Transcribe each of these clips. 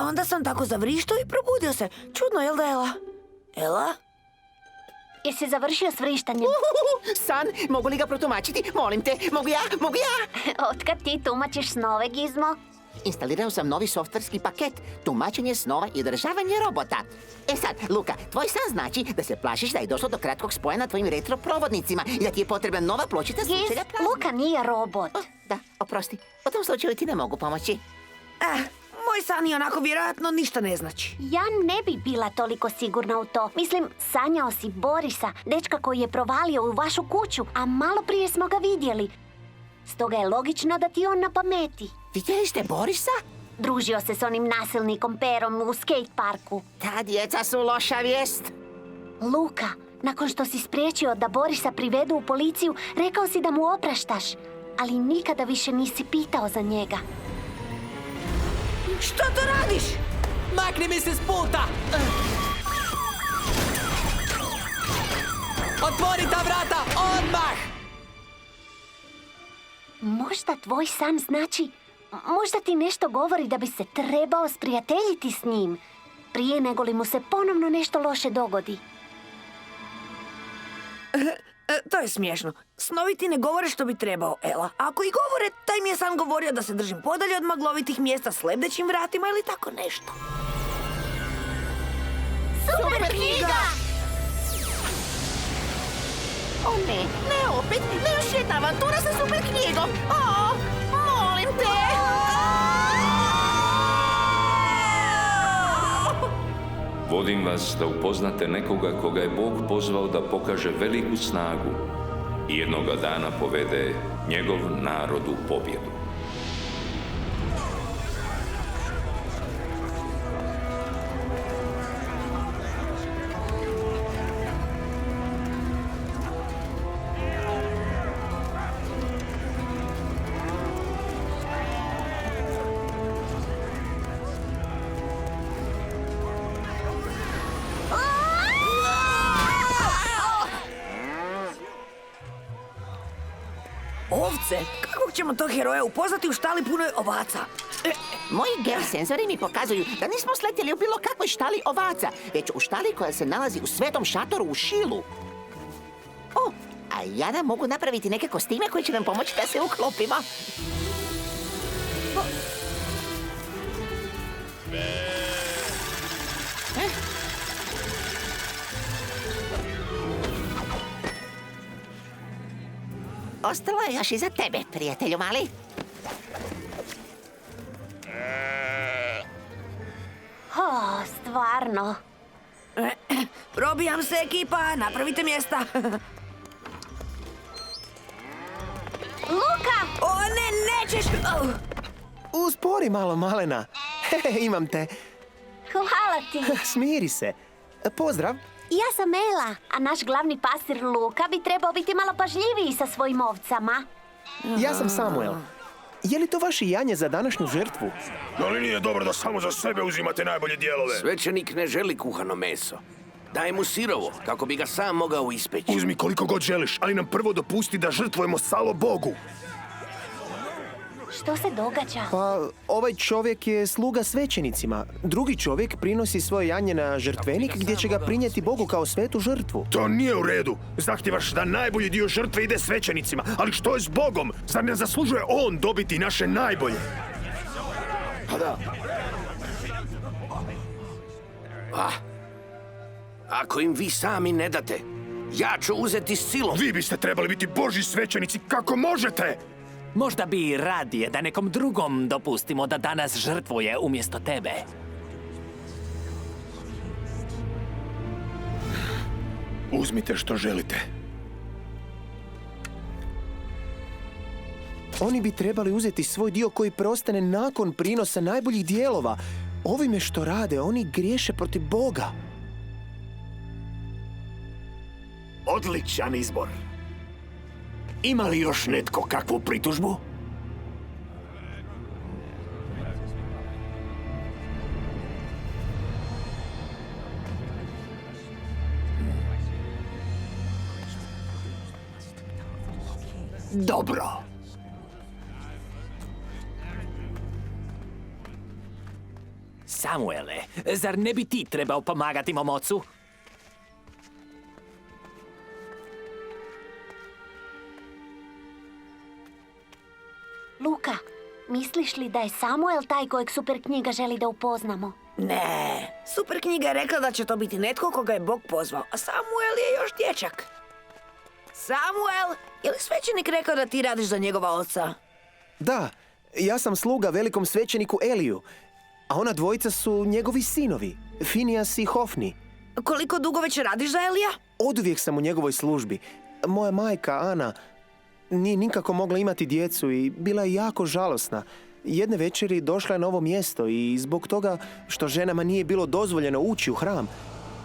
onda sam tako zavrištao i probudio se. Čudno, jel da, Ela? Ela? Jesi završio s vrištanjem? San, mogu li ga protumačiti? Molim te, mogu ja? Otkad ti tumačiš snove, Gizmo? Instalirao sam novi softverski paket, tumačenje snova i održavanje robota. E sad, Luka, tvoj san znači da se plašiš da je došlo do kratkog spoja na tvojim retroprovodnicima i da ti je potrebna nova pločica slučaja plazme. Luka nije robot. Da, oprosti. U tom slučaju ti ne mogu pomoći. Moj san i onako vjerojatno ništa ne znači. Ja ne bi bila toliko sigurna u to. Mislim, sanjao si Borisa, dečka koji je provalio u vašu kuću, a malo prije smo ga vidjeli. Stoga je logično da ti on na pameti. Vidjeli ste Borisa? Družio se s onim nasilnikom Perom u skate parku. Ta djeca su loša vijest. Luka, nakon što si spriječio da Borisa privedu u policiju, rekao si da mu opraštaš, ali nikada više nisi pitao za njega. Što to radiš? Makni mi se s puta! Otvori ta vrata, odmah! Možda tvoj san znači... Možda ti nešto govori da bi se trebao sprijateljiti s njim, prije nego li mu se ponovno nešto loše dogodi. To je smiješno. Snovi ti ne govore što bi trebao, Ela. Ako i govore, taj mi je san govorio da se držim podalje od maglovitih mjesta s lebdećim vratima ili tako nešto. Super knjiga! O ne, ne opet, ne još jedna avantura sa super knjigom. O, molim te! Vodim vas da upoznate nekoga koga je Bog pozvao da pokaže veliku snagu i jednoga dana povede njegov narod u pobjedu. Ovce? Kakvog ćemo tog heroja upoznati u štali punoj ovaca? Moji geosenzori mi pokazuju da nismo sletjeli u bilo kakvoj štali ovaca, već u štali koja se nalazi u svetom šatoru u Šilu. O, a ja da mogu napraviti neke kostime koji će nam pomoći da se uklopimo. Ostalo je još i za tebe, prijatelju mali. Stvarno. Probijam se, ekipa, napravite mjesta. Luka! O, ne, nećeš! Uspori malo, malena. Imam te. Hvala ti. Smiri se. Pozdrav. Ja sam Ela, a naš glavni pastir Luka bi trebao biti malo pažljiviji sa svojim ovcama. Ja sam Samuel. Je li to vaše janje za današnju žrtvu? Ali nije dobro da samo za sebe uzimate najbolje dijelove. Svećenik ne želi kuhano meso. Daj mu sirovo, kako bi ga sam mogao ispeći. Uzmi koliko god želiš, ali nam prvo dopusti da žrtvujemo salo Bogu. Što se događa? Pa, ovaj čovjek je sluga svećenicima. Drugi čovjek prinosi svoje janje na žrtvenik gdje će ga prinijeti Bogu kao svetu žrtvu. To nije u redu. Zahtijevaš da najbolji dio žrtve ide svećenicima. Ali što je s Bogom? Zar ne zaslužuje on dobiti naše najbolje? Pa da. Ako im vi sami ne date, ja ću uzeti silom. Vi biste trebali biti Božji svećenici kako možete! Možda bi i radije da nekom drugom dopustimo da danas žrtvuje umjesto tebe. Uzmite što želite. Oni bi trebali uzeti svoj dio koji preostane nakon prinosa najboljih dijelova. Ovime što rade, oni griješe protiv Boga. Odličan izbor. Ima li još netko kakvu pritužbu? Dobro. Sam Samuele, zar ne bi ti trebao pomagati mom ocu? Luka, misliš li da je Samuel taj kojeg super knjiga želi da upoznamo? Ne, super knjiga je rekla da će to biti netko koga je Bog pozvao, a Samuel je još dječak. Samuel, je li svećenik rekao da ti radiš za njegova oca? Da, ja sam sluga velikom svećeniku Eliju, a ona dvojica su njegovi sinovi, Finijas i Hofni. Koliko dugo već radiš za Elija? Oduvijek sam u njegovoj službi. Moja majka, Ana, nije nikako mogla imati djecu i bila je jako žalosna. Jedne večeri došla je na ovo mjesto i zbog toga što ženama nije bilo dozvoljeno ući u hram,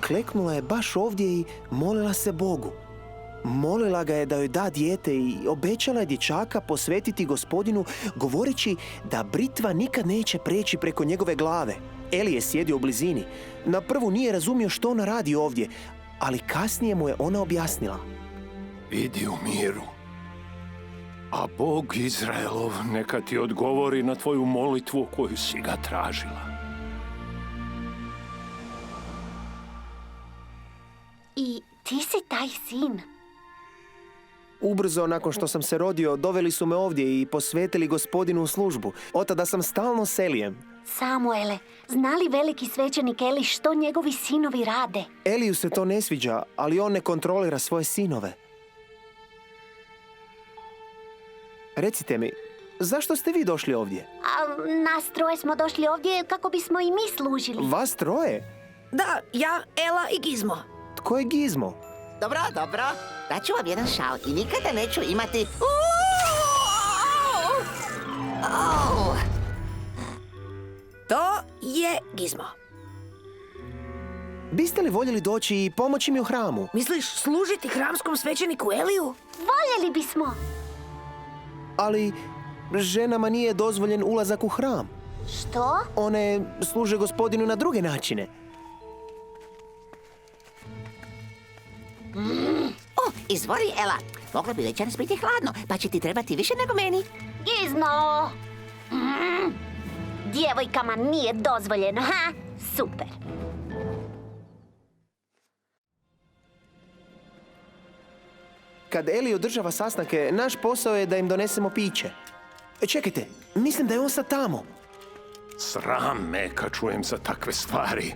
kleknula je baš ovdje i molila se Bogu. Molila ga je da joj da dijete i obećala je dječaka posvetiti Gospodinu, govoreći da britva nikad neće preći preko njegove glave. Eli je sjedio u blizini. Na prvu nije razumio što ona radi ovdje, ali kasnije mu je ona objasnila. Idi u miru, a Bog Izraelov neka ti odgovori na tvoju molitvu koju si ga tražila. I ti si taj sin. Ubrzo nakon što sam se rodio, doveli su me ovdje i posvetili Gospodinu u službu. Otada sam stalno s Elijem. Samuele, zna li veliki svećenik Eli što njegovi sinovi rade? Eliju se to ne sviđa, ali on ne kontrolira svoje sinove. Recite mi, zašto ste vi došli ovdje? A nas troje smo došli ovdje kako bismo i mi služili. Vas troje? Da, ja, Ela i Gizmo. Tko je Gizmo? Dobro, dobro. Daću vam jedan šal i nikada neću imati... To je Gizmo. Biste li voljeli doći i pomoći mi u hramu? Misliš služiti hramskom svećeniku Eliju? Voljeli bismo. Ali ženama nije dozvoljen ulazak u hram. Što? One služe Gospodinu na druge načine. O, izvoli, Ela. Moglo bi večeras biti hladno, pa će ti trebati više nego meni. Gizmo! Djevojkama nije dozvoljeno, ha? Super. Kad Eli održava sastanke, naš posao je da im donesemo piće. Čekajte, mislim da je on sad tamo. Sram me kad čujem za takve stvari.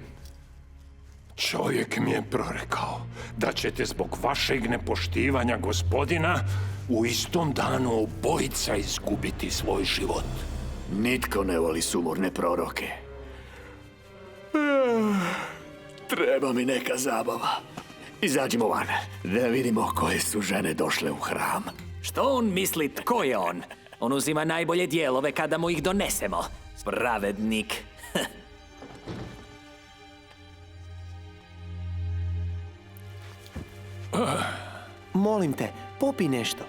Čovjek mi je prorekao da ćete zbog vašeg nepoštivanja Gospodina u istom danu obojica izgubiti svoj život. Nitko ne voli sumorne proroke. Treba mi neka zabava. Izađimo van, da vidimo koje su žene došle u hram. Što on misli, tko je on? On uzima najbolje dijelove kada mu ih donesemo. Spravednik. Molim te, popij nešto.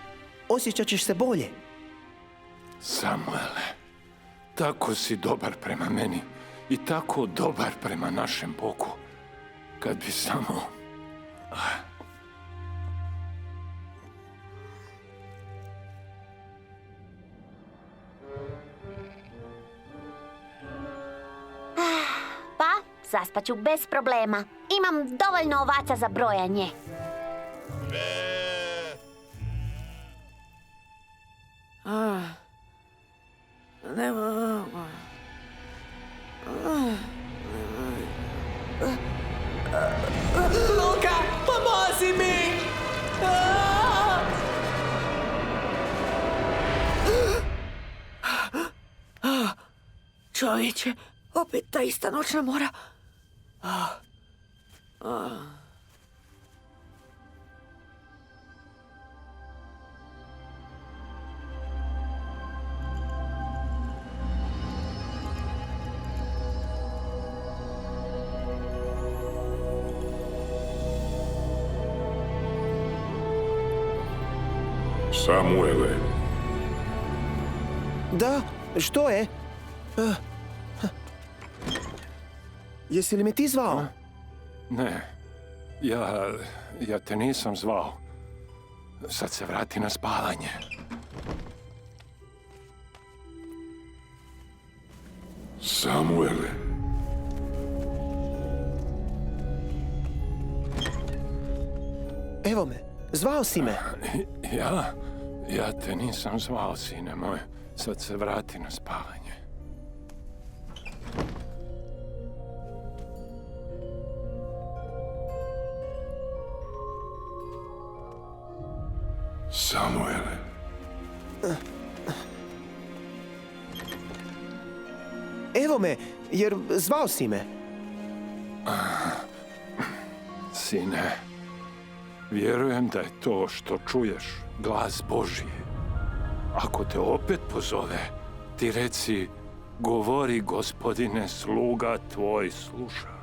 Osjećat ćeš se bolje. Samuele, tako si dobar prema meni i tako dobar prema našem Bogu. Kad bi samo... Pa, zaspaću bez problema. Imam dovoljno ovaca za brojanje. Luka, pomozi mi! Čovječe, opet ta ista noćna mora. Samuele, Da, što je? Jesi li me ti zvao? Ne, ja te nisam zvao. Sad se vrati na spavanje. Samuele, Evo me, zvao si me. Ja te nisam zvao, sine moj. Sad se vrati na spavanje. Samuele. Evo me, jer zvao si me. Sine, vjerujem da je to što čuješ glas Božji. Ako te opet pozove, ti reci, govori, Gospodine, sluga tvoj sluša.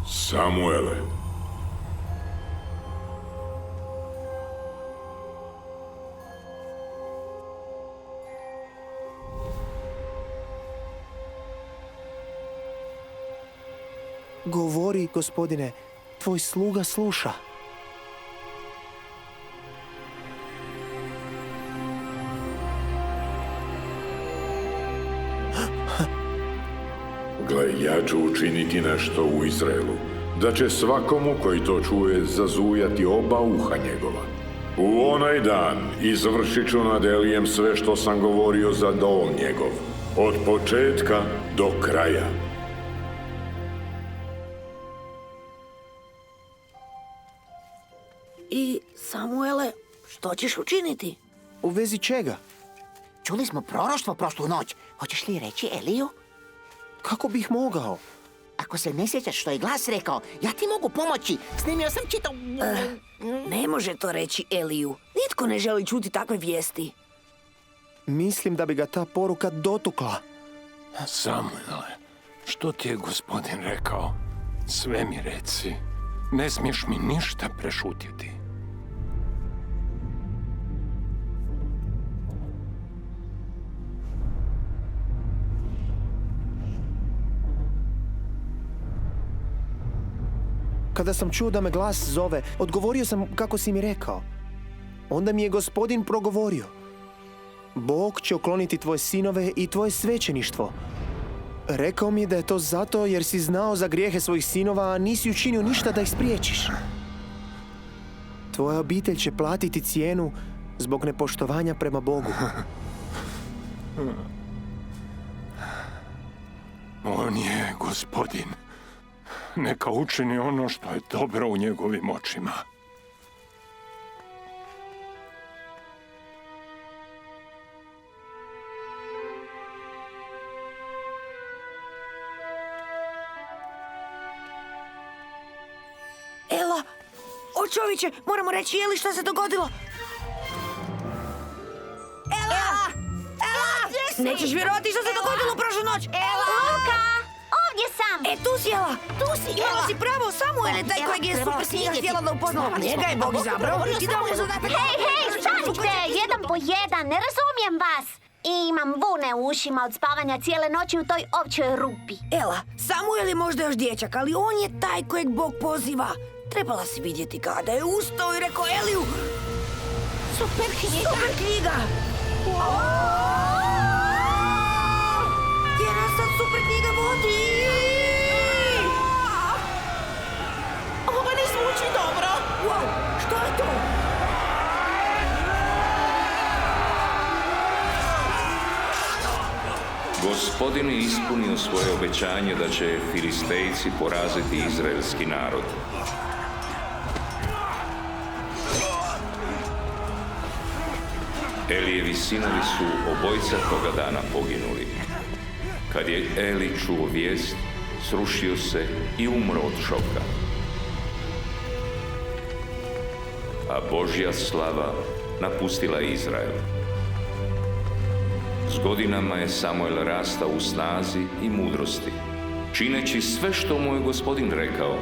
Samuele. Govori, Gospodine, tvoj sluga sluša. Gle, ja ću učiniti nešto u Izraelu, da će svakomu koji to čuje zazujati oba uha njegova. U onaj dan izvršit ću nad Elijem sve što sam govorio za dom njegov, od početka do kraja. I, Samuele, što ćeš učiniti? U vezi čega? Čuli smo proroštvo prošlu noć. Hoćeš li reći Eliju? Kako bih mogao? Ako se ne sjećaš što je glas rekao, ja ti mogu pomoći. Snimio sam čitao... Ne može to reći Eliju. Nitko ne želi čuti takve vijesti. Mislim da bi ga ta poruka dotukla. Samuele, što ti je Gospodin rekao? Sve mi reci. Ne smiješ mi ništa prešutjeti. Kada sam čuo da me glas zove, odgovorio sam kako si mi rekao. Onda mi je Gospodin progovorio. Bog će ukloniti tvoje sinove i tvoje svećeništvo. Rekao mi je da je to zato jer si znao za grijehe svojih sinova, a nisi učinio ništa da ih spriječiš. Tvoja obitelj će platiti cijenu zbog nepoštovanja prema Bogu. On je Gospodin. Neka učini ono što je dobro u njegovim očima. Ela, o čovječe, moramo reći Eli šta se dogodilo. Ela! Nećeš vjerovati što se dogodilo prošlu noć. Luka, ovdje sam. Tu si, Ela. Ela si pravo, Samuel je taj kojeg je super knjiga htjela da upoznala. Njega je Bog izabrao i dao mu zadatak. Hej, stanite, jedan po jedan, ne razumijem vas. I imam vune u ušima od spavanja cijele noći u toj ovčoj rupi. Ela, Samuel je možda još dječak, ali on je taj kojeg Bog poziva. Trebala si vidjeti kada je ustao i rekao Eliju: Super knjiga! Gdje nas sad super knjiga vodi? Ovo ne zvuči dobro. Wow, što je to? Gospodin je ispunio svoje obećanje da će Filistejci poraziti izraelski narod. Elijevi sinovi su obojica toga dana poginuli. Kad je Eli čuo vijest, srušio se i umro od šoka. A Božja slava napustila Izrael. S godinama je Samuel rastao u snazi i mudrosti, čineći sve što mu je Gospodin rekao,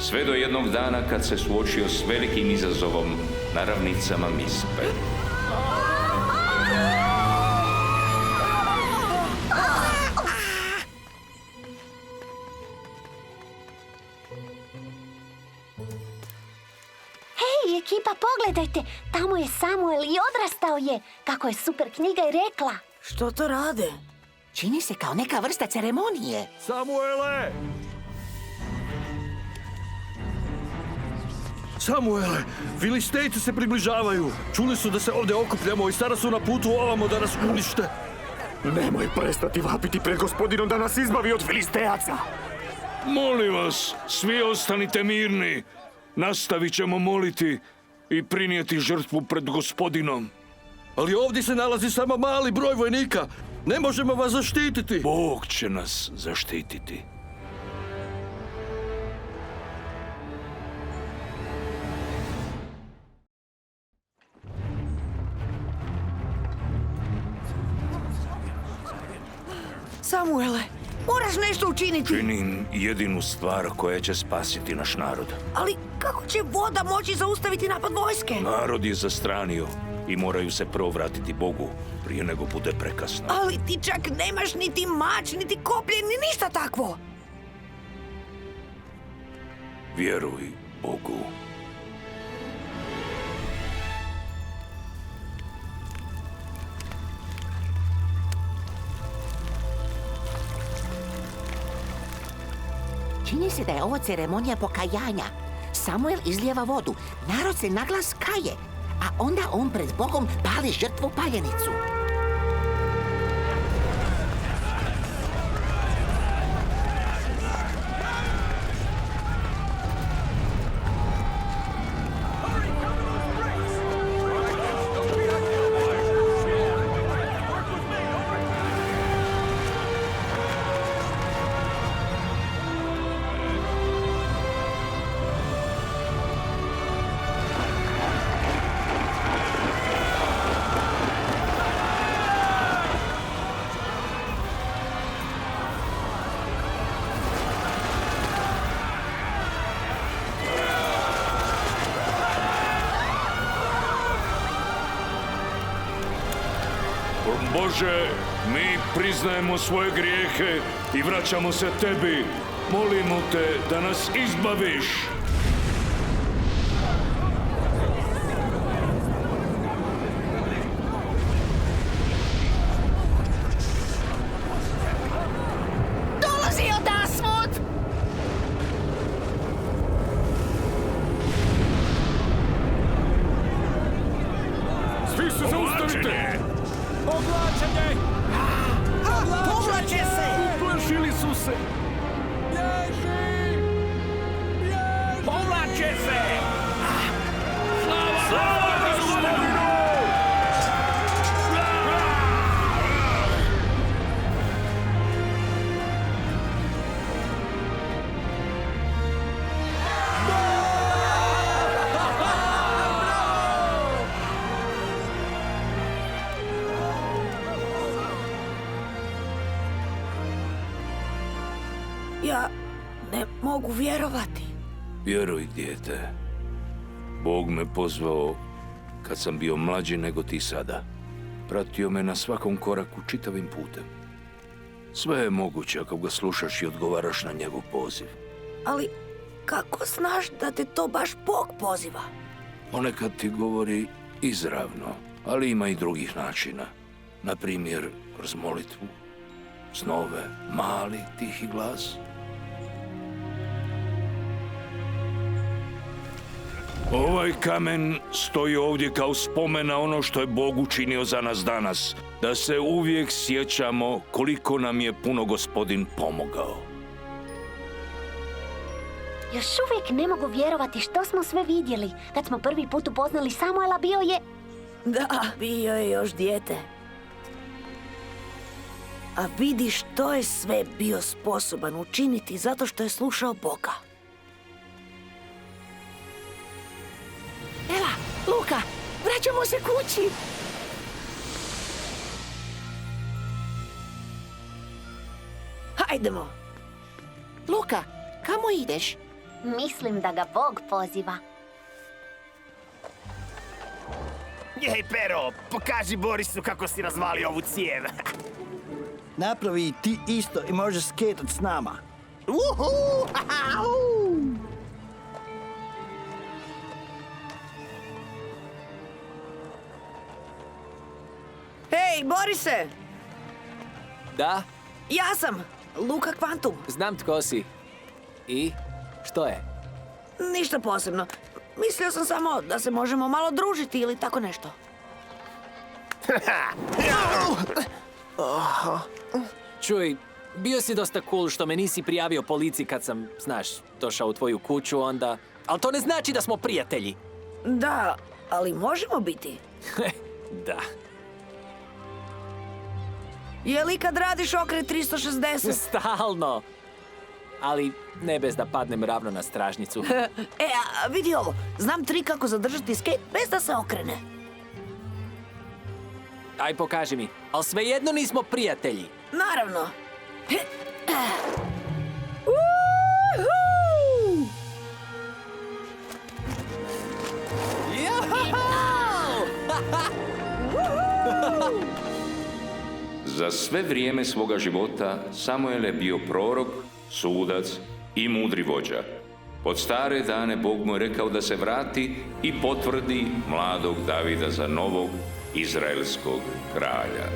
sve do jednog dana kad se suočio s velikim izazovom na ravnicama Mispe. Hej, ekipa, pogledajte, tamo je Samuel i odrastao je, kako je super knjiga i rekla. Što to rade? Čini se kao neka vrsta ceremonije. Samuele! Samuele, Filistejci se približavaju. Čuli su da se ovdje okupljamo i sada su na putu ovamo da nas unište. Nemoj prestati vapiti pred gospodinom da nas izbavi od Filistejaca. Molim vas, svi ostanite mirni. Nastavit ćemo moliti i prinijeti žrtvu pred gospodinom. Ali ovdje se nalazi samo mali broj vojnika. Ne možemo vas zaštititi. Bog će nas zaštititi. Samuele, moraš nešto učiniti. Činim jedinu stvar koja će spasiti naš narod. Ali kako će voda moći zaustaviti napad vojske? Narod je zastranio i moraju se prvo vratiti Bogu prije nego bude prekasno. Ali ti čak nemaš niti mač, niti koplje, ni ništa takvo. Vjeruj Bogu. Čini se da je ovo ceremonija pokajanja. Samuel izlijeva vodu, narod se naglas kaje, a onda on pred Bogom pali žrtvu paljenicu. Bože, mi priznajemo svoje grijehe i vraćamo se tebi. Molimo te da nas izbaviš. Dolazi odasvud! Svi se zaustavite! Povlačenje! Povlače se! Uplašili su se! Bježi! Bježi! Povlače se! Slava gospodinu! Ja ne mogu vjerovati. Vjeruj, dijete. Bog me pozvao kad sam bio mlađi nego ti sada. Pratio me na svakom koraku čitavim putem. Sve je moguće ako ga slušaš i odgovaraš na njegov poziv. Ali kako znaš da te to baš Bog poziva? Ponekad ti govori izravno, ali ima i drugih načina. Na primjer, kroz molitvu, snove, mali, tihi glas. Ovaj kamen stoji ovdje kao spomen na ono što je Bog učinio za nas danas. Da se uvijek sjećamo koliko nam je puno Gospodin pomogao. Još uvijek ne mogu vjerovati što smo sve vidjeli. Kad smo prvi put upoznali Samuela, bio je... Da, bio je još dijete. A vidi što je sve bio sposoban učiniti zato što je slušao Boga. Ela, Luka, vraćamo se kući. Hajdemo. Luka, kamo ideš? Mislim da ga Bog poziva. Jej, Pero, pokaži Borisu kako si razvalio ovu cijev. Napravi i ti isto i možeš skatat s nama. Uhu! Hej, Borise! Da? Ja sam, Luka Kvantum. Znam tko si. I? Što je? Ništa posebno. Mislio sam samo da se možemo malo družiti ili tako nešto. Čuj, bio si dosta cool što me nisi prijavio policiji kad sam, znaš, došao u tvoju kuću onda. Ali to ne znači da smo prijatelji. Da, ali možemo biti. Da. Je li kad radiš okret 360? Stalno. Ali ne bez da padnem ravno na stražnicu. A vidi ovo. Znam trik kako zadržati skate bez da se okrene. Aj, pokaži mi. Ali svejedno nismo prijatelji. Naravno. Za sve vrijeme svoga života Samuel je bio prorok, sudac i mudri vođa. Pod stare dane Bog mu je rekao da se vrati i potvrdi mladog Davida za novog izraelskog kralja.